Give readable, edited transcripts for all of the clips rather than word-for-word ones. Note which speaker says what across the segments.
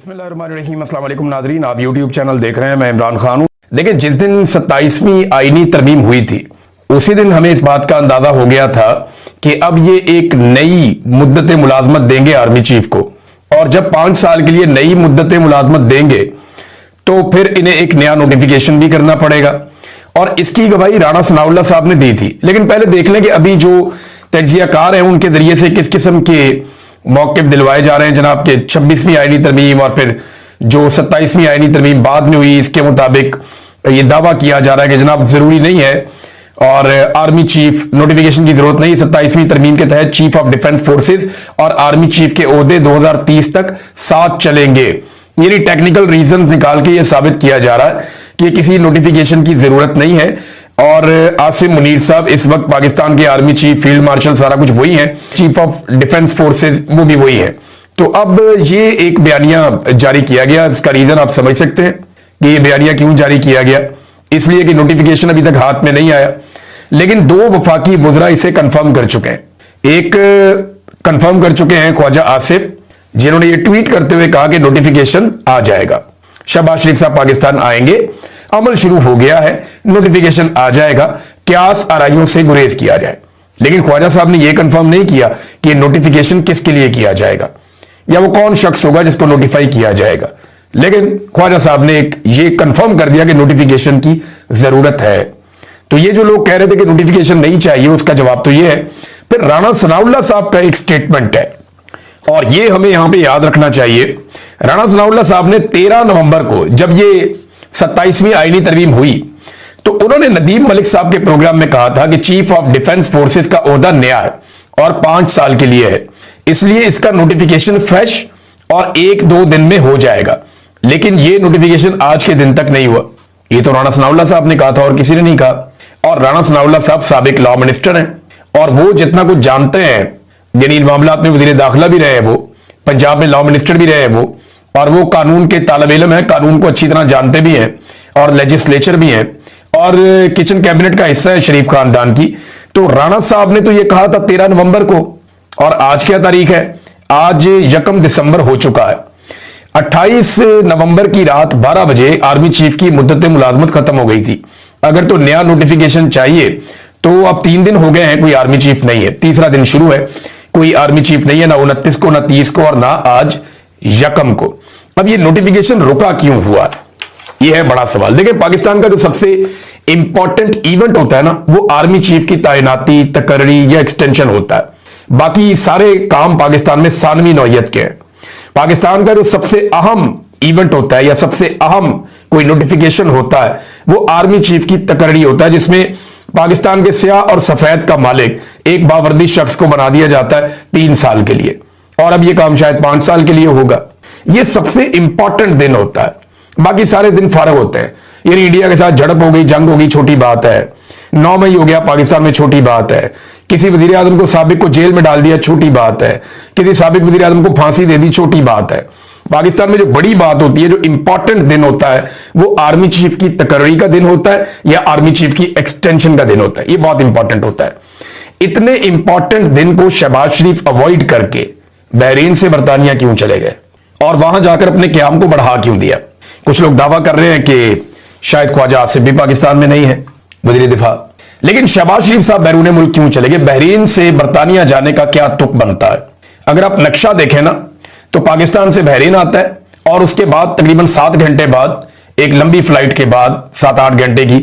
Speaker 1: बिस्मिल्लाहिर्रहमानिर्रहीम। अस्सलाम वालेकुम नाज़रीन, आप यूट्यूब चैनल देख रहे हैं। मैं इमरान खान हूँ। देखिए, जिस दिन 27वीं आईनी तरमीम हुई थी उसी दिन हमें इस बात का अंदाजा हो गया था कि अब ये एक नई मुद्दत मुलाजमत देंगे आर्मी चीफ को, और जब 5 साल के लिए नई मुद्दत मुलाजमत देंगे तो फिर इन्हें एक नया नोटिफिकेशन भी करना पड़ेगा, और इसकी गवाही राणा सनाउल्लाह साहब ने दी थी। लेकिन पहले देख लें कि अभी जो तज्जियाकार हैं उनके जरिए से किस किस्म के मौक़िफ़ दिलवाए जा रहे हैं जनाब के 26वीं आईनी तरमीम और फिर जो 27वीं आईनी तरमीम बाद में हुई, इसके मुताबिक ये दावा किया जा रहा है कि जनाब ज़रूरी नहीं है और आर्मी चीफ नोटिफिकेशन की जरूरत नहीं। 27वीं तरमीम के तहत चीफ ऑफ डिफेंस फोर्सेज और आर्मी चीफ के ओहदे 2030 तक साथ चलेंगे। यानी टेक्निकल रीजन निकाल के ये साबित किया जा रहा है कि किसी नोटिफिकेशन की जरूरत नहीं है। और आसिम मुनीर साहब इस वक्त पाकिस्तान के आर्मी चीफ, फील्ड मार्शल, सारा कुछ वही है, चीफ ऑफ डिफेंस फोर्सेज वो भी वही है। तो अब ये एक बयानिया जारी किया गया। इसका रीजन आप समझ सकते हैं कि ये बयानिया क्यों जारी किया गया। इसलिए कि नोटिफिकेशन अभी तक हाथ में नहीं आया, लेकिन 2 वफाकी वज़रा इसे कंफर्म कर चुके हैं। एक कंफर्म कर चुके हैं ख्वाजा आसिफ, जिन्होंने ये ट्वीट करते हुए कहा कि नोटिफिकेशन आ जाएगा, शहबाज शरीफ साहब पाकिस्तान आएंगे, अमल शुरू हो गया है, नोटिफिकेशन आ जाएगा, क्यास आराइयों से गुरेज किया जाए। लेकिन ख्वाजा साहब ने यह कंफर्म नहीं किया कि नोटिफिकेशन किसके लिए किया जाएगा या वो कौन शख्स होगा जिसको नोटिफाई किया जाएगा। लेकिन ख्वाजा साहब ने ये कंफर्म कर दिया कि नोटिफिकेशन की जरूरत है। तो ये जो लोग कह रहे थे कि नोटिफिकेशन नहीं चाहिए, उसका जवाब तो ये है। फिर राणा सनाउल्लाह साहब का एक स्टेटमेंट है और ये हमें यहां पे याद रखना चाहिए। राणा सनाउल्लाह साहब ने 13 नवंबर को, जब ये 27वीं आईनी तरमीम हुई, तो उन्होंने नदीम मलिक साहब के प्रोग्राम में कहा था कि चीफ ऑफ डिफेंस फोर्सेस का ओहदा नया है और 5 साल के लिए है, इसलिए इसका नोटिफिकेशन फ्रेश और 1-2 दिन में हो जाएगा। लेकिन यह नोटिफिकेशन आज के दिन तक नहीं हुआ। ये तो राणा सनाउल्लाह साहब ने कहा था और किसी ने नहीं कहा। और राणा सनाउल्लाह साहब साबिक लॉ मिनिस्टर हैं और वो जितना कुछ जानते हैं, यानी इन मामलात में वज़ीर दाखिला भी रहे हैं, वो पंजाब में लॉ मिनिस्टर भी रहे हैं वो, और वो कानून के तालिब इल्म है, कानून को अच्छी तरह जानते भी हैं और लेजिस्लेचर भी हैं और किचन कैबिनेट का हिस्सा है शरीफ खानदान की। तो राणा साहब ने तो ये कहा था 13 नवंबर को, और आज क्या तारीख है? आज 1 दिसंबर हो चुका है। 28 नवंबर की रात 12 बजे आर्मी चीफ की मुद्दत मुलाजमत खत्म हो गई थी। अगर तो नया नोटिफिकेशन चाहिए तो अब 3 दिन हो गए हैं, कोई आर्मी चीफ नहीं है। तीसरा दिन शुरू है, कोई आर्मी चीफ नहीं है, ना 29 को, ना 30 को और ना आज 1 को। अब ये नोटिफिकेशन रुका क्यों हुआ, ये है बड़ा सवाल। देखिए, पाकिस्तान का जो सबसे इंपॉर्टेंट इवेंट होता है ना, वो आर्मी चीफ की तैनाती, तकर्री या एक्सटेंशन होता है। बाकी सारे काम पाकिस्तान में सानवी नौयत के हैं। पाकिस्तान का जो सबसे अहम इवेंट होता है या सबसे अहम कोई नोटिफिकेशन होता है वो आर्मी चीफ की तकर्री होता है, जिसमें पाकिस्तान के स्याह और सफेद का मालिक एक बावर्दी शख्स को बना दिया जाता है 3 साल के लिए, और अब ये काम शायद 5 साल के लिए होगा। ये सबसे इंपॉर्टेंट दिन होता है, बाकी सारे दिन फारग होते हैं। यानी इंडिया के साथ झड़प हो गई, जंग हो गई, छोटी बात है। 9 मई हो गया पाकिस्तान में, छोटी बात है। किसी वजीर आजम को साबिक को जेल में डाल दिया, छोटी बात है। किसी साबिक वजीर आजम को फांसी दे दी, छोटी बात है। पाकिस्तान में जो बड़ी बात होती है, जो इंपॉर्टेंट दिन होता है, वो आर्मी चीफ की तकर्री का दिन होता है या आर्मी चीफ की एक्सटेंशन का दिन होता है। ये बहुत इंपॉर्टेंट होता है। इतने इंपॉर्टेंट दिन को शहबाज शरीफ अवॉइड करके बहरीन से बरतानिया क्यों चले गए और वहां जाकर अपने क्याम को बढ़ा क्यों दिया? कुछ लोग दावा कर रहे हैं कि शायद ख्वाजा आसिफ भी पाकिस्तान में नहीं है, वज़ीर दिफा। लेकिन शहबाज शरीफ साहब बैरून मुल्क क्यों चले गए? बहरीन से बरतानिया जाने का क्या तुक बनता है? अगर आप नक्शा देखें ना, तो पाकिस्तान से बहरीन आता है और उसके बाद तकरीबन 7 घंटे बाद, एक लंबी फ्लाइट के बाद 7-8 घंटे की,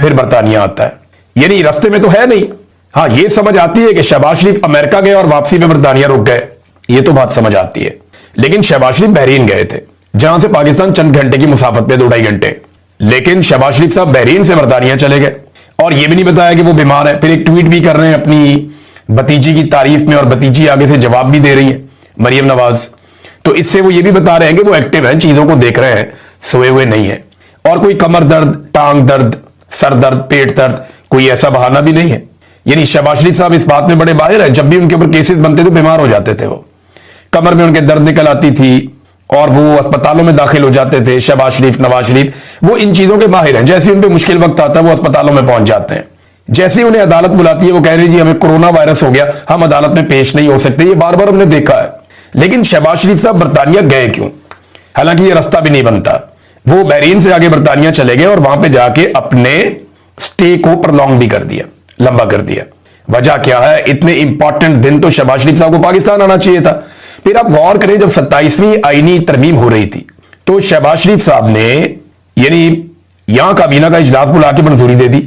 Speaker 1: फिर बरतानिया आता है। यानी रास्ते में तो है नहीं। हाँ, ये समझ आती है कि शहबाज शरीफ अमेरिका गए और वापसी में बरतानिया रुक गए, ये तो बात समझ आती है। लेकिन शहबाज शरीफ बहरीन गए थे, जहां से पाकिस्तान चंद घंटे की मुसाफत पे, 2-2.5 घंटे। लेकिन शहबाज शरीफ साहब बहरीन से बरतानिया चले गए और यह भी नहीं बताया कि वो बीमार है। फिर एक ट्वीट भी कर रहे हैं अपनी भतीजी की तारीफ में, और भतीजी आगे से जवाब भी दे रही है, मरियम नवाज। तो इससे वो ये भी बता रहे हैं कि वो एक्टिव हैं, चीजों को देख रहे हैं, सोए हुए नहीं है। और कोई कमर दर्द, टांग दर्द, सर दर्द, पेट दर्द, कोई ऐसा बहाना भी नहीं है। यानी शहबाज शरीफ साहब इस बात में बड़े माहिर हैं। जब भी उनके ऊपर केसेस बनते थे, बीमार हो जाते थे, वो कमर में उनके दर्द निकल आती थी और वो अस्पतालों में दाखिल हो जाते थे। शहबाज शरीफ, नवाज शरीफ, वो इन चीजों के माहिर हैं। जैसे उन पे मुश्किल वक्त आता है, वो अस्पतालों में पहुंच जाते हैं। जैसे ही उन्हें अदालत बुलाती है, वो कह रहे जी हमें कोरोना वायरस हो गया, हम अदालत में पेश नहीं हो सकते। ये बार बार हमने देखा है। लेकिन शहबाज शरीफ साहब बरतानिया गए क्यों? हालांकि ये रास्ता भी नहीं बनता। वो बहरीन से आगे बर्तानिया चले गए और वहां पे जाके अपने स्टे को प्रलॉन्ग भी कर दिया, लंबा कर दिया। वजह क्या है? इतने इंपॉर्टेंट दिन तो शहबाज शरीफ साहब को पाकिस्तान आना चाहिए था। फिर आप गौर करें, जब 27वीं आईनी तरमीम हो रही थी तो शहबाज शरीफ साहब ने यानी यहां काबीना का इजलास बुला के मंजूरी दे दी।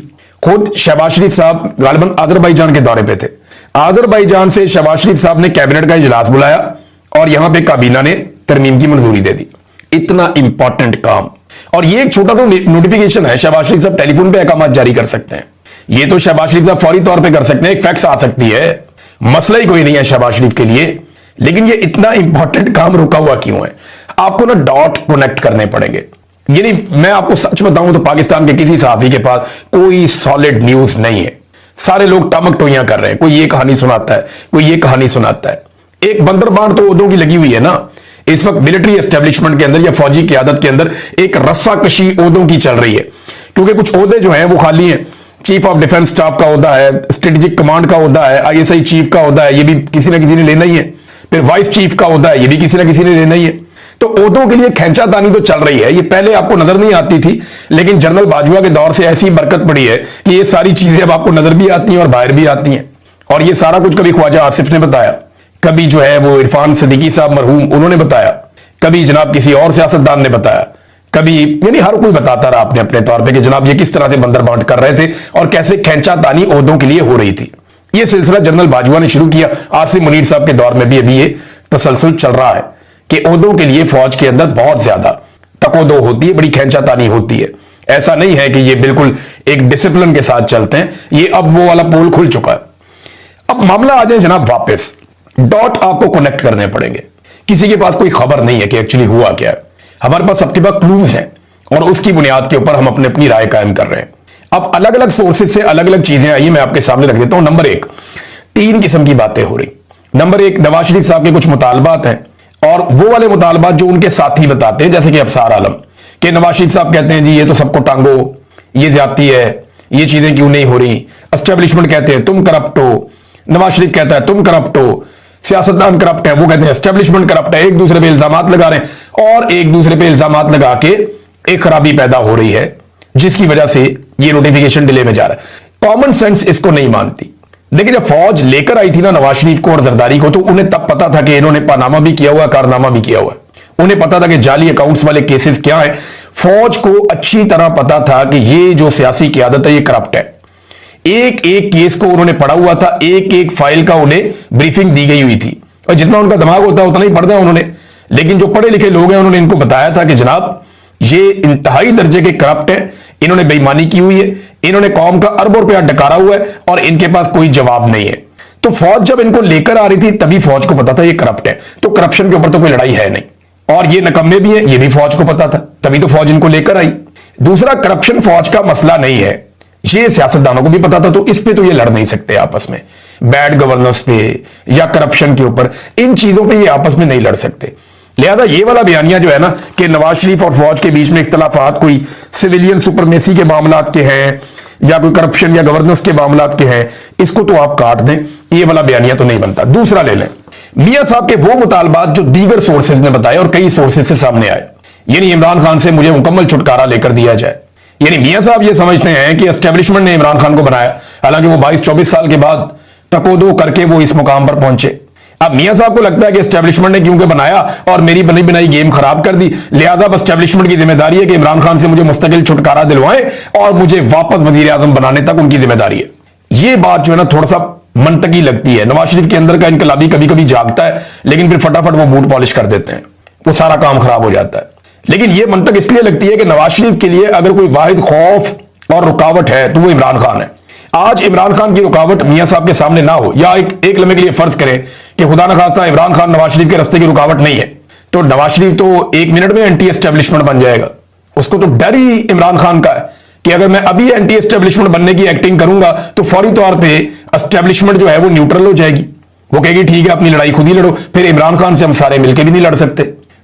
Speaker 1: खुद शहबाज शरीफ साहब गालिबन आजरबाईजान के दौरे पे थे। आजरबाईजान से शहबाज शरीफ साहब ने कैबिनेट का इजलास बुलाया और यहां पे काबीना ने तरमीम की मंजूरी दे दी। इतना इंपॉर्टेंट काम, और ये एक छोटा सा नोटिफिकेशन है। शहबाज शरीफ साहब टेलीफोन पे अहकाम जारी कर सकते हैं। ये तो शहबाज शरीफ साहब फौरी तौर पे कर सकते हैं, एक फैक्स आ सकती है, मसला ही कोई नहीं है शहबाज शरीफ के लिए। लेकिन ये इतना इंपॉर्टेंट काम रुका हुआ क्यों है? आपको ना डॉट कनेक्ट करने पड़ेंगे। यानी मैं आपको सच बताऊं तो पाकिस्तान के किसी सहाफी के पास कोई सॉलिड न्यूज नहीं है। सारे लोग टामक टोइयां कर रहे हैं, कोई ये कहानी सुनाता है, कोई ये कहानी सुनाता है। एक बंदरबांट तो ओहदों की लगी हुई है ना इस वक्त मिलिट्री एस्टेब्लिशमेंट के अंदर या फौजी क्यादत के अंदर, एक रस्साकशी ओहदों की चल रही है। क्योंकि कुछ ओहदे जो हैं वो खाली हैं। चीफ ऑफ डिफेंस स्टाफ का ओहदा है, स्ट्रेटेजिक कमांड का ओहदा है, आईएसआई चीफ का ओहदा है, ये भी किसी ना किसी ने लेना ही है। फिर वाइस चीफ का ओहदा है, ये भी किसी ना किसी ने लेना ही है। तो ओहदों के लिए खैंचातानी तो चल रही है। ये पहले आपको नजर नहीं आती थी, लेकिन जनरल बाजवा के दौर से ऐसी बरकत पड़ी है कि ये सारी चीजें अब आपको नजर भी आती हैं और बाहर भी आती हैं। और ये सारा कुछ कभी ख्वाजा आसिफ ने बताया, कभी जो है वो इरफान सिद्दीकी साहब मरहूम उन्होंने बताया, कभी जनाब किसी और सियासतदान ने बताया, कभी यानी हर कोई बताता रहा अपने अपने तौर पे कि जनाब ये किस तरह से बंदर बांट कर रहे थे और कैसे खैंचातानी ओहदों के लिए हो रही थी। ये सिलसिला जनरल बाजवा ने शुरू किया। आसिम मुनीर साहब के दौर में भी अभी ये तसलसल चल रहा है कि ओहदों के लिए फौज के अंदर बहुत ज्यादा तकोदो होती है, बड़ी खैंचातानी होती है। ऐसा नहीं है कि ये बिल्कुल एक डिसिप्लिन के साथ चलते हैं। ये अब वो वाला पोल खुल चुका है। अब मामला आ जाए जनाब वापस, डॉट आपको कनेक्ट करने पड़ेंगे। किसी के पास कोई खबर नहीं है कि एक्चुअली हुआ क्या है। हमारे पास सबके पास क्लूज हैं और उसकी बुनियाद के ऊपर हम अपनी राय कायम कर रहे हैं। अब अलग अलग सोर्सेज से अलग अलग चीजें आई, मैं आपके सामने रख देता हूं। नंबर एक, 3 किस्म की बातें हो रही। नंबर एक, नवाज शरीफ साहब के कुछ मुतालबात हैं और वो वाले मुतालबात जो उनके साथी बताते हैं, जैसे कि अफसार आलम के नवाज शरीफ साहब कहते हैं जी ये तो सबको टांगो, ये ज्यादती है, ये चीजें क्यों नहीं हो रही। एस्टेब्लिशमेंट कहते हैं तुम करप्ट हो, नवाज शरीफ कहता है तुम करप्ट हो, सियासतदान करप्ट है, वो कहते हैं एस्टेब्लिशमेंट करप्ट है। एक दूसरे पे इल्जामात लगा रहे हैं और एक दूसरे पे इल्जामात लगा के एक खराबी पैदा हो रही है, जिसकी वजह से ये नोटिफिकेशन डिले में जा रहा है। कॉमन सेंस इसको नहीं मानती। देखिए, जब फौज लेकर आई थी ना नवाज शरीफ को और जरदारी को, तो उन्हें तब पता था कि इन्होंने पानामा भी किया हुआ, कारनामा भी किया हुआ। उन्हें पता था कि जाली अकाउंट्स वाले केसेस क्या है। फौज को अच्छी तरह पता था कि ये जो सियासी क्यादत है ये करप्ट है। एक एक केस को उन्होंने पढ़ा हुआ था, एक एक फाइल का उन्हें ब्रीफिंग दी गई हुई थी। और जितना उनका दिमाग होता है उतना ही पढ़ता है उन्होंने। लेकिन जो पढ़े लिखे लोग हैं उन्होंने इनको बताया था कि जनाब ये इंतहाई दर्जे के करप्ट है, इन्होंने बेईमानी की हुई है, इन्होंने कौम का अरबों रुपया डकारा हुआ है और इनके पास कोई जवाब नहीं है। तो फौज जब इनको लेकर आ रही थी तभी फौज को पता था ये करप्ट है, तो करप्शन के ऊपर तो कोई लड़ाई है नहीं और ये नकम्मे भी है, ये भी फौज को पता था, तभी तो फौज इनको लेकर आई। दूसरा, करप्शन फौज का मसला नहीं है, ये सियासतदानों को भी पता था, तो इस पे तो ये लड़ नहीं सकते आपस में। बैड गवर्नेंस पे या करप्शन के ऊपर, इन चीजों पे ये आपस में नहीं लड़ सकते। लिहाजा ये वाला बयानिया जो है ना कि नवाज शरीफ और फौज के बीच में इख्तलाफात कोई सिविलियन सुपरमेसी के मामलात के हैं या कोई करप्शन या गवर्नेंस के मामलात के हैं, इसको तो आप काट दें, ये वाला बयानिया तो नहीं बनता। दूसरा ले लें, मियां साहब के वो मुतालबात जो दीगर सोर्सेज ने बताए और कई सोर्सेज से सामने आए, यानी इमरान खान से मुझे मुकम्मल छुटकारा लेकर दिया जाए। यानी मियां साहब ये समझते हैं कि एस्टेब्लिशमेंट ने इमरान खान को बनाया, हालांकि वो 22-24 साल के बाद तकोदो करके वो इस मुकाम पर पहुंचे। अब मियां साहब को लगता है कि एस्टेब्लिशमेंट ने क्योंकि बनाया और मेरी बनी बनाई गेम खराब कर दी, लिहाजा अब एस्टेब्लिशमेंट की जिम्मेदारी है कि इमरान खान से मुझे मुस्तकिल छुटकारा दिलवाएं और मुझे वापस वजीर आजम बनाने तक उनकी जिम्मेदारी है। ये बात जो है ना थोड़ा सा मंतकी लगती है। नवाज शरीफ के अंदर का इनकलाबी कभी कभी जागता है, लेकिन फिर फटाफट वो बूट पॉलिश कर देते हैं, वो सारा काम खराब हो जाता है। लेकिन ये मंतक इसलिए लगती है कि नवाज शरीफ के लिए अगर कोई वाहिद खौफ और रुकावट है तो वो इमरान खान है। आज इमरान खान की रुकावट मियां साहब के सामने ना हो, या एक लम्हे के लिए फर्ज करें कि खुदा न खास्ता इमरान खान नवाज शरीफ के रास्ते की रुकावट नहीं है, तो नवाज शरीफ तो 1 मिनट में एंटी एस्टेब्लिशमेंट बन जाएगा। उसको तो डर ही इमरान खान का है कि अगर मैं अभी एंटी एस्टेब्लिशमेंट बनने की एक्टिंग करूंगा तो फौरी तौर पर एस्टेब्लिशमेंट जो है वो न्यूट्रल हो जाएगी, वो कहेगी ठीक है अपनी लड़ाई खुद ही लड़ो, फिर इमरान खान से हम सारे मिलकर भी नहीं लड़ सकते।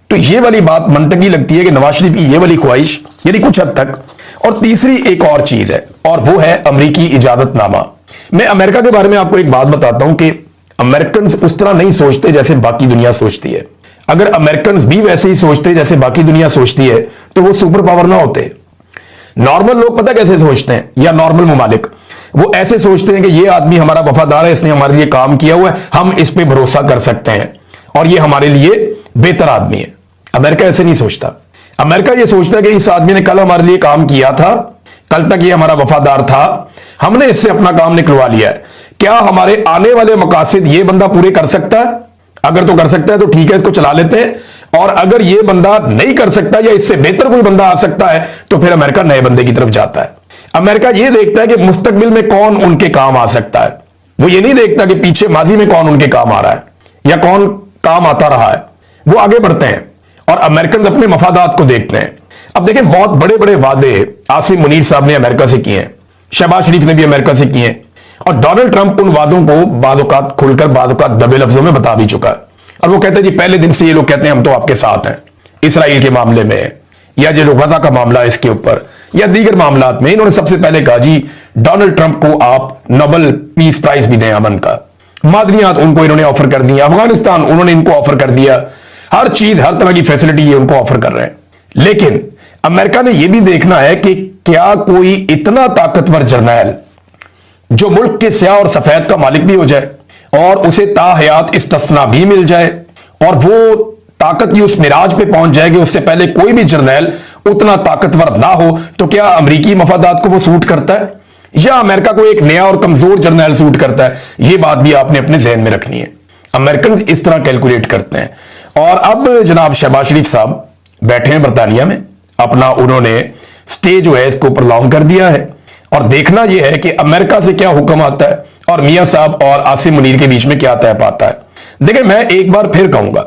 Speaker 1: तो ये वाली बात मंतकी लगती है कि नवाज शरीफ की ये वाली ख्वाहिश यानी कुछ हद तक। और तीसरी एक और चीज है और वो है अमेरिकी इजाजतनामा। मैं अमेरिका के बारे में आपको एक बात बताता हूं कि अमेरिकन उस तरह नहीं सोचते जैसे बाकी दुनिया सोचती है। अगर अमेरिकन भी वैसे ही सोचते जैसे बाकी दुनिया सोचती है तो वो सुपर पावर ना होते। नॉर्मल लोग पता कैसे सोचते हैं, या नॉर्मल ममालिक वो ऐसे सोचते हैं कि ये आदमी हमारा वफादार है, इसने हमारे लिए काम किया हुआ है, हम इस पे भरोसा कर सकते हैं और ये हमारे लिए बेहतर आदमी है। अमेरिका ऐसे नहीं सोचता। अमेरिका ये सोचता है कि इस आदमी ने कल हमारे लिए काम किया था, कल तक ये हमारा वफादार था, हमने इससे अपना काम निकलवा लिया है, क्या हमारे आने वाले मकासद ये बंदा पूरे कर सकता है? अगर तो कर सकता है तो ठीक है, इसको चला लेते हैं, और अगर ये बंदा नहीं कर सकता या इससे बेहतर कोई बंदा आ सकता है तो फिर अमेरिका नए बंदे की तरफ जाता है। अमेरिका ये देखता है कि मुस्तकबिल में कौन उनके काम आ सकता है, वो ये नहीं देखता कि पीछे माजी में कौन उनके काम आ रहा है या कौन काम आता रहा है। वो आगे बढ़ते हैं और अमेरिकन अपने मफादात को देखते हैं। अब देखें, बहुत बड़े बड़े वादे आसिम मुनीर साहब ने अमेरिका से किए हैं, शहबाज शरीफ ने भी अमेरिका से किए हैं, और डोनाल्ड ट्रंप उन वादों को बाज़-औक़ात खुलकर बाज़-औक़ात दबे लफ्जों में बता भी चुका है। और वो कहते हैं जी, पहले दिन से ये लोग कहते हैं हम तो आपके साथ हैं, इसराइल के मामले में या जो गजा का मामला है इसके ऊपर या दीगर मामलात में। इन्होंने सबसे पहले कहा जी डोनाल्ड ट्रंप को आप नोबेल पीस प्राइज भी दें अमन का, मादनियात उनको इन्होंने ऑफर कर दी, अफगानिस्तान उन्होंने इनको ऑफर कर दिया, हर चीज हर तरह की फैसिलिटी ये उनको ऑफर कर रहे हैं। लेकिन अमेरिका ने यह भी देखना है कि क्या कोई इतना ताकतवर जर्नैल जो मुल्क के स्याह और सफेद का मालिक भी हो जाए और उसे ताहयात इस्तिस्ना भी मिल जाए और वो ताकत की उस मिराज पे पहुंच जाएगी, उससे पहले कोई भी जर्नैल उतना ताकतवर ना हो, तो क्या अमरीकी मफादात को वो सूट करता है या अमेरिका को एक नया और कमजोर जर्नैल सूट करता है? ये बात भी आपने अपने ज़हन में रखनी है। अमेरिकन इस तरह कैलकुलेट करते हैं। और अब जनाब शहबाज शरीफ साहब बैठे हैं बरतानिया में, अपना उन्होंने स्टे जो है इसको प्रलॉन्ग कर दिया है और देखना यह है कि अमेरिका से क्या हुक्म आता है और मियां साहब और आसिम मुनीर के बीच में क्या तय पाता है। देखिए, मैं एक बार फिर कहूंगा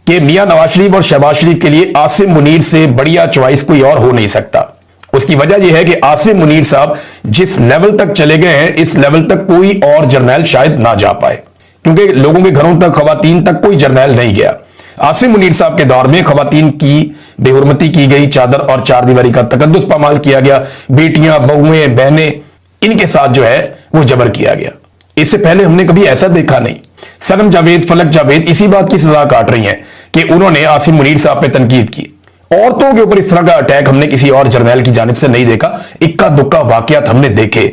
Speaker 1: कि मियां नवाज शरीफ और शहबाज शरीफ के लिए आसिम मुनीर से बढ़िया चॉइस कोई और हो नहीं सकता। उसकी वजह यह है कि आसिम मुनीर साहब जिस लेवल तक चले गए हैं, इस लेवल तक कोई और जर्नैल शायद ना जा पाए, क्योंकि लोगों के घरों तक, खवातीन तक कोई जर्नैल नहीं गया। आसिम मुनीर साहब के दौर में खवातीन की बेहुरमती की गई, चादर और चारदीवारी का तकद्दुस पामाल किया गया, बेटियां बहुएं बहनें इनके साथ जो है वो जबर किया गया। इससे पहले हमने कभी ऐसा देखा नहीं। सनम जावेद, फलक जावेद इसी बात की सजा काट रही हैं कि उन्होंने आसिम मुनीर साहब पे तनकीद की। औरतों के ऊपर इस तरह का अटैक हमने किसी और जर्नैल की जानिब से नहीं देखा। इक्का दुक्का वाकयात हमने देखे,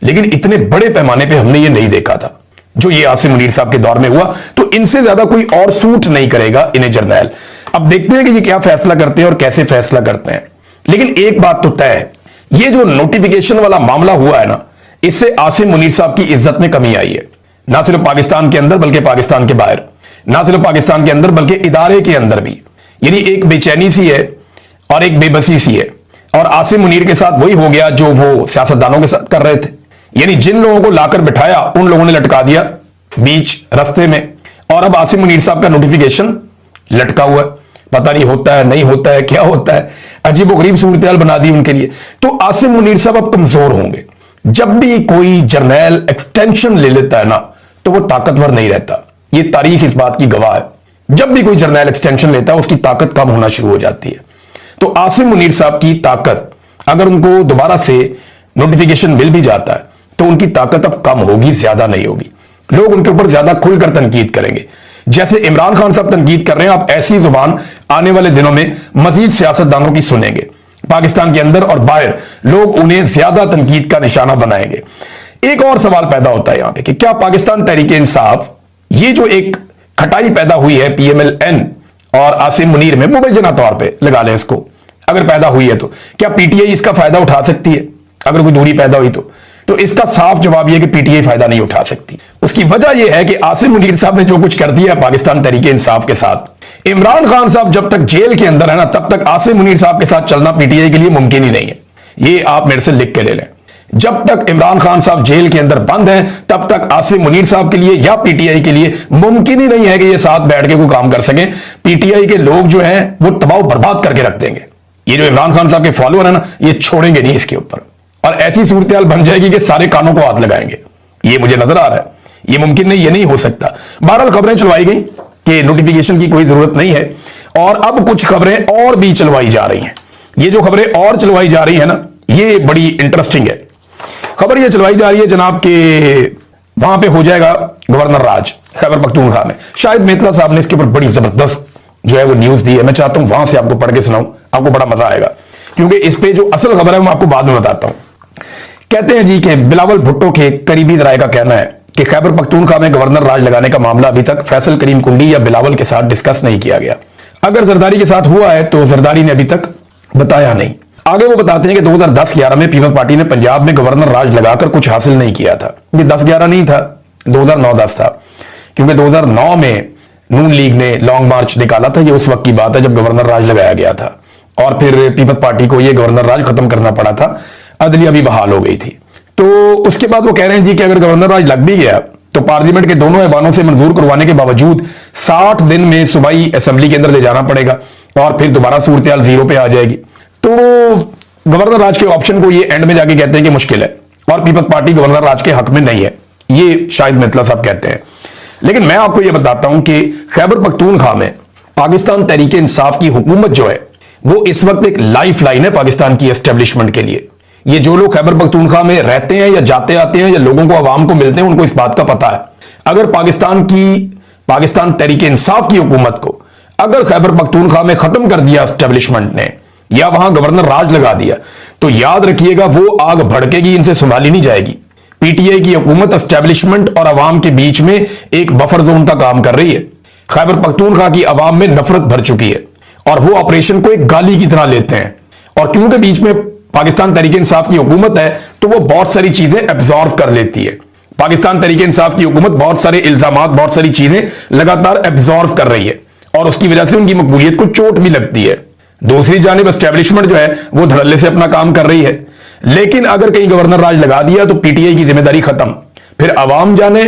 Speaker 1: लेकिन इतने बड़े पैमाने पर हमने ये नहीं देखा था जो ये आसिम मुनीर साहब के दौर में हुआ। तो इनसे ज्यादा कोई और सूट नहीं करेगा इन्हें जर्नैल। अब देखते हैं कि ये क्या फैसला करते हैं और कैसे फैसला करते हैं। लेकिन एक बात तो तय है, ये जो नोटिफिकेशन वाला मामला हुआ है ना, इससे आसिम मुनीर साहब की इज्जत में कमी आई है, ना सिर्फ पाकिस्तान के अंदर बल्कि पाकिस्तान के बाहर, ना सिर्फ पाकिस्तान के अंदर बल्कि इदारे के अंदर भी। यानी एक बेचैनी सी है और एक बेबसी सी है, और आसिम मुनीर के साथ वही हो गया जो वो सियासतदानों के साथ कर रहे थे। यानी जिन लोगों को लाकर बिठाया उन लोगों ने लटका दिया बीच रास्ते में, और अब आसिम मुनीर साहब का नोटिफिकेशन लटका हुआ है। पता नहीं होता है नहीं होता है क्या होता है, अजीबोगरीब सूरत हाल बना दी उनके लिए। तो आसिम मुनीर साहब अब कमजोर होंगे। जब भी कोई जर्नैल एक्सटेंशन ले लेता है ना, तो वो ताकतवर नहीं रहता। ये तारीख इस बात की गवाह है। जब भी कोई जर्नैल एक्सटेंशन लेता है उसकी ताकत कम होना शुरू हो जाती है। तो आसिम मुनीर साहब की ताकत, अगर उनको दोबारा से नोटिफिकेशन मिल भी जाता है तो उनकी ताकत अब कम होगी, ज्यादा नहीं होगी। लोग उनके ऊपर ज्यादा खुलकर तनकीद करेंगे। जैसे इमरान खान साहब तनकीद कर रहे हैं, आप ऐसी जुबान आने वाले दिनों में मजीद सियासतदानों की सुनेंगे। पाकिस्तान के अंदर और बाहर लोग उन्हें ज्यादा तनकीद का निशाना बनाएंगे। एक और सवाल पैदा होता है यहां पे कि क्या पाकिस्तान तहरीक-ए-इंसाफ, ये जो एक खटाई पैदा हुई है PMLN और आसिम मुनीर में, मुबैना तौर पे लगा लें इसको, अगर पैदा हुई है तो क्या PTI इसका फायदा उठा सकती है? अगर कोई दूरी पैदा हुई तो इसका साफ जवाब यह कि PTI फायदा नहीं उठा सकती। उसकी वजह यह है कि आसिम मुनीर साहब ने जो कुछ कर दिया पाकिस्तान तहरीक-ए-इंसाफ के साथ, इमरान खान साहब जब तक जेल के अंदर है ना, तब तक आसिम मुनीर साहब के साथ चलना PTI के लिए मुमकिन ही नहीं है। ये आप मेरे से लिख के ले लें। जब तक इमरान खान साहब जेल के अंदर बंद हैं, तब तक आसिम मुनीर साहब के लिए या PTI के लिए मुमकिन ही नहीं है कि ये साथ बैठ के कोई काम कर सकें। PTI के लोग जो हैं वो तबाह बर्बाद करके रख देंगे। ये जो इमरान खान साहब के फॉलोअर है ना, ये छोड़ेंगे नहीं इसके ऊपर, और ऐसी सूरत हाल बन जाएगी कि सारे कानों को हाथ लगाएंगे। ये मुझे नजर आ रहा है, ये मुमकिन नहीं, ये नहीं हो सकता। बहरहाल खबरें चलवाई गई कि नोटिफिकेशन की कोई जरूरत नहीं है, और अब कुछ खबरें और भी चलवाई जा रही हैं। ये जो खबरें और चलवाई जा रही है ना, ये बड़ी इंटरेस्टिंग है। खबर ये चलवाई जा रही है जनाब के वहां पे हो जाएगा गवर्नर राज खैबर पख्तूनख्वा में। शाहिद मेतला साहब ने इसके ऊपर बड़ी जबरदस्त जो है वो न्यूज दी है। मैं चाहता हूं वहां से आपको पढ़ के सुनाऊं, आपको बड़ा मजा आएगा, क्योंकि इस पे जो असल खबर है मैं आपको बाद में बताता हूं। कहते हैं जी कि बिलावल भुट्टो के करीबी जराये का कहना है कि खैबर पख्तूनख्वा में गवर्नर राज लगाने का मामला अभी तक फैसल करीम कुंडी या बिलावल के साथ डिस्कस नहीं किया गया। अगर जरदारी के साथ हुआ है तो जरदारी ने अभी तक बताया नहीं। आगे वो बताते हैं कि 2010-11 में पीपल्स पार्टी ने पंजाब में गवर्नर राज लगाकर कुछ हासिल नहीं किया था। ये 10-11 नहीं था, 2009-10 था, क्योंकि 2009 में नून लीग ने लॉन्ग मार्च निकाला था। ये उस वक्त की बात है जब गवर्नर राज लगाया गया था, और फिर पीपल्स पार्टी को ये गवर्नर राज खत्म करना पड़ा था, अदलिया भी बहाल हो गई थी। तो उसके बाद वो कह रहे हैं जी कि अगर गवर्नर राज लग भी गया तो पार्लियामेंट के दोनों ऐवानों से मंजूर करवाने के बावजूद 60 दिन में सूबाई असेंबली के अंदर ले जाना पड़ेगा, और फिर दोबारा सूरत हाल जीरो पे आ जाएगी। तो गवर्नर राज के ऑप्शन को ये एंड में जाके कहते हैं कि मुश्किल है, और पीपल्स पार्टी गवर्नर राज के हक में नहीं है, ये शायद मित्तल साहब कहते हैं। लेकिन मैं आपको ये बताता हूं कि खैबर पख्तूनख्वा में पाकिस्तान तहरीक इंसाफ की हुकूमत जो है वो इस वक्त एक लाइफ लाइन है पाकिस्तान की एस्टेब्लिशमेंट के लिए। ये जो लोग खैबर पख्तूनख्वा में रहते हैं या जाते आते हैं या लोगों को आवाम को मिलते हैं, उनको इस बात का पता है। अगर पाकिस्तान तहरीक इंसाफ की हुकूमत को अगर खैबर पख्तूनख्वा में खत्म कर दिया एस्टेब्लिशमेंट ने, या वहां गवर्नर राज लगा दिया, तो याद रखिएगा वो आग भड़केगी, इनसे संभाली नहीं जाएगी। पीटीआई की हुकूमत एस्टेब्लिशमेंट और अवाम के बीच में एक बफर जोन का काम कर रही है। खैबर पख्तूनख्वा की अवाम में नफरत भर चुकी है, और वो ऑपरेशन को एक गाली की तरह लेते हैं। और क्योंकि बीच में पाकिस्तान तहरीक इंसाफ की हुकूमत है, तो वो बहुत सारी चीजें एब्जॉर्व कर लेती है। पाकिस्तान तहरीक इंसाफ की हुकूमत बहुत सारे इल्जामात, बहुत सारी चीजें लगातार एब्जॉर्व कर रही है, और उसकी वजह से उनकी मकबूलियत को चोट भी लगती है। दूसरी जानिब एस्टेब्लिशमेंट जो है वो धड़ल्ले से अपना काम कर रही है। लेकिन अगर कहीं गवर्नर राज लगा दिया तो पीटीआई की जिम्मेदारी खत्म, फिर अवाम जाने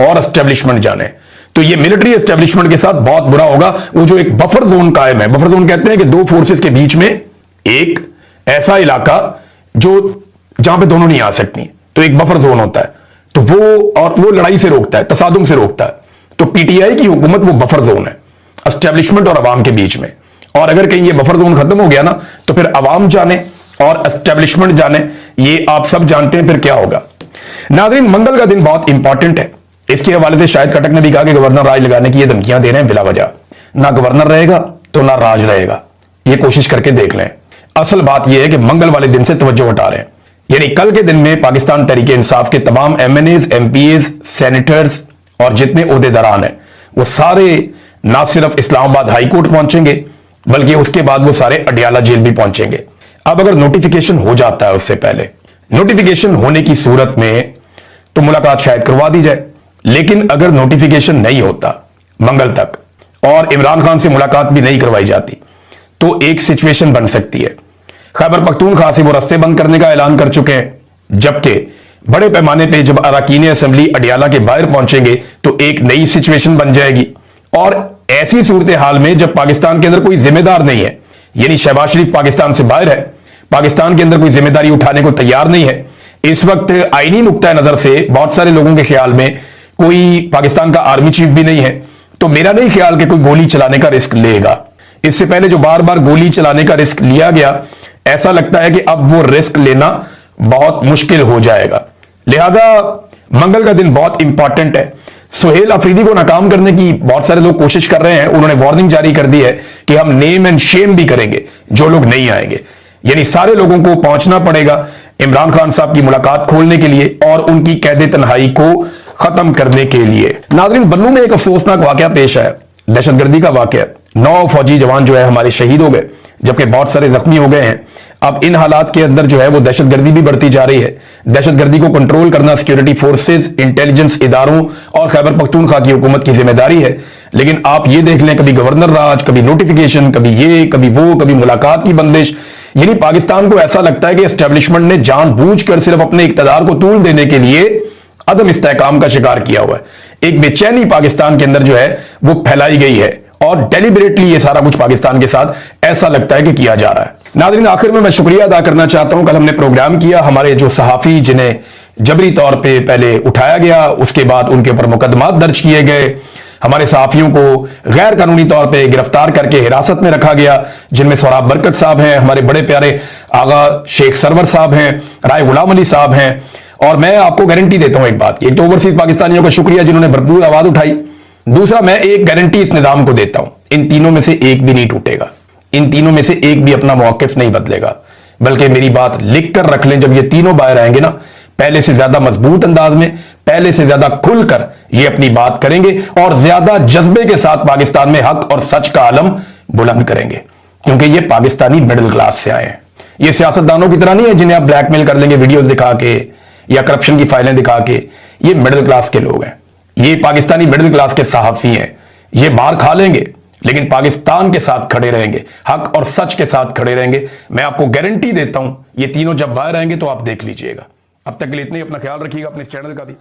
Speaker 1: और एस्टेब्लिशमेंट जाने। तो ये मिलिट्री एस्टेब्लिशमेंट के साथ बहुत बुरा होगा। वो जो एक बफर जोन कायम है, बफर जोन कहते हैं कि दो फोर्सेस के बीच में एक ऐसा इलाका जो जहां पे दोनों नहीं आ सकती, तो एक बफर जोन होता है। तो वो लड़ाई से रोकता है, तसादुम से रोकता है। तो पीटीआई की हुकूमत वो बफर जोन है एस्टेब्लिशमेंट और अवाम के बीच में। और अगर कहीं ये बफर जोन खत्म हो गया ना, तो फिर अवाम जाने और एस्टेब्लिशमेंट जाने, ये आप सब जानते हैं फिर क्या होगा। नाज़रीन, मंगल का दिन बहुत इंपॉर्टेंट है। इसके हवाले से शाहिद खटक ने भी कहा कि गवर्नर राज लगाने की ये धमकियां दे रहे हैं बिला वजह। ना गवर्नर रहेगा तो ना राज रहेगा, ये कोशिश करके देख लें। असल बात यह है कि मंगल वाले दिन से तवज्जो हटा रहे हैं। यानी कल के दिन में पाकिस्तान तहरीक इंसाफ के तमाम एमएनएज, एमपीएज, सेनेटर्स और जितने ओहदेदारान हैं वो सारे ना सिर्फ इस्लामाबाद हाई कोर्ट पहुंचेंगे, बल्कि उसके बाद वो सारे अडियाला जेल भी पहुंचेंगे। अब अगर नोटिफिकेशन हो जाता है, उससे पहले नोटिफिकेशन होने की सूरत में तो मुलाकात शायद करवा दी जाए। लेकिन अगर नोटिफिकेशन नहीं होता मंगल तक और इमरान खान से मुलाकात भी नहीं करवाई जाती, तो एक सिचुएशन बन सकती है। खैबर पख्तूनख्वा से वो रास्ते बंद करने का ऐलान कर चुके हैं, जबकि बड़े पैमाने पे जब अरकान असेंबली अडियाला के बाहर पहुंचेंगे तो एक नई सिचुएशन बन जाएगी। और ऐसी सूरत हाल में जब पाकिस्तान के अंदर कोई जिम्मेदार नहीं है, यानी शहबाज शरीफ पाकिस्तान से बाहर है, पाकिस्तान के अंदर कोई जिम्मेदारी उठाने को तैयार नहीं है, इस वक्त आईनी नुक्ता नजर से बहुत सारे लोगों के ख्याल में कोई पाकिस्तान का आर्मी चीफ भी नहीं है, तो मेरा नहीं ख्याल कि कोई गोली चलाने का रिस्क लेगा। इससे पहले जो बार बार गोली चलाने का रिस्क लिया गया, ऐसा लगता है कि अब वो रिस्क लेना बहुत मुश्किल हो जाएगा। लिहाजा मंगल का दिन बहुत इंपॉर्टेंट है। सुहेल अफरीदी को नाकाम करने की बहुत सारे लोग कोशिश कर रहे हैं। उन्होंने वार्निंग जारी कर दी है कि हम नेम एंड शेम भी करेंगे जो लोग नहीं आएंगे। यानी सारे लोगों को पहुंचना पड़ेगा इमरान खान साहब की मुलाकात खोलने के लिए और उनकी कैद तन्हाई को खत्म करने के लिए। नाज़रीन, बन्नू में एक अफसोसनाक वाकया पेश आया, दहशतगर्दी का वाकया। 9 फौजी जवान जो है हमारे शहीद हो गए, जबकि बहुत सारे जख्मी हो गए हैं। अब इन हालात के अंदर जो है वो दहशतगर्दी भी बढ़ती जा रही है। दहशतगर्दी को कंट्रोल करना सिक्योरिटी फोर्सेस, इंटेलिजेंस इदारों और खैबर पख्तूनख्वा की हुकूमत की जिम्मेदारी है। लेकिन आप ये देख लें, कभी गवर्नर राज, कभी नोटिफिकेशन, कभी ये, कभी वो, कभी मुलाकात की बंदिश। यानी पाकिस्तान को ऐसा लगता है कि एस्टेब्लिशमेंट ने जानबूझकर सिर्फ अपने इक्तदार को तूल देने के लिए अदम इस्तेहकाम का शिकार किया हुआ है। एक बेचैनी पाकिस्तान के अंदर जो है वो फैलाई गई है, और डेलिबरेटली ये सारा कुछ पाकिस्तान के साथ ऐसा लगता है कि किया जा रहा है। नाज़रीन, आखिर में मैं शुक्रिया अदा करना चाहता हूं। कल हमने प्रोग्राम किया, हमारे जो सहाफ़ी जिन्हें जबरी तौर पे पहले उठाया गया, उसके बाद उनके ऊपर मुकदमात दर्ज किए गए, हमारे सहाफ़ियों को गैर कानूनी तौर पे गिरफ्तार करके हिरासत में रखा गया, जिनमें सोहराब बरकत साहब हैं, हमारे बड़े प्यारे आगा शेख सरवर साहब हैं, राय गुलाम अली साहब हैं। और मैं आपको गारंटी देता हूं एक बात, एक तो ओवरसीज पाकिस्तानियों का शुक्रिया जिन्होंने भरपूर आवाज उठाई, दूसरा मैं एक गारंटी इस निजाम को देता हूं, इन तीनों में से एक भी नहीं टूटेगा, इन तीनों में से एक भी अपना मौकिफ नहीं बदलेगा। बल्कि मेरी बात लिख कर रख लें, जब ये तीनों बाहर आएंगे ना, पहले से ज्यादा मजबूत अंदाज में, पहले से ज्यादा खुलकर ये अपनी बात करेंगे और ज्यादा जज्बे के साथ पाकिस्तान में हक और सच का आलम बुलंद करेंगे। क्योंकि ये पाकिस्तानी मिडिल क्लास से आए हैं। ये सियासतदानों की तरह नहीं है जिन्हें आप ब्लैकमेल कर लेंगे वीडियोस दिखा के या करप्शन की फाइलें दिखा के। ये मिडिल क्लास के लोग हैं, ये पाकिस्तानी मिडिल क्लास के सहाफी हैं। ये मार खा लेंगे लेकिन पाकिस्तान के साथ खड़े रहेंगे, हक और सच के साथ खड़े रहेंगे। मैं आपको गारंटी देता हूं, ये तीनों जब बाहर आएंगे तो आप देख लीजिएगा। अब तक के लिए इतना ही, अपना ख्याल रखिएगा, अपने इस चैनल का भी।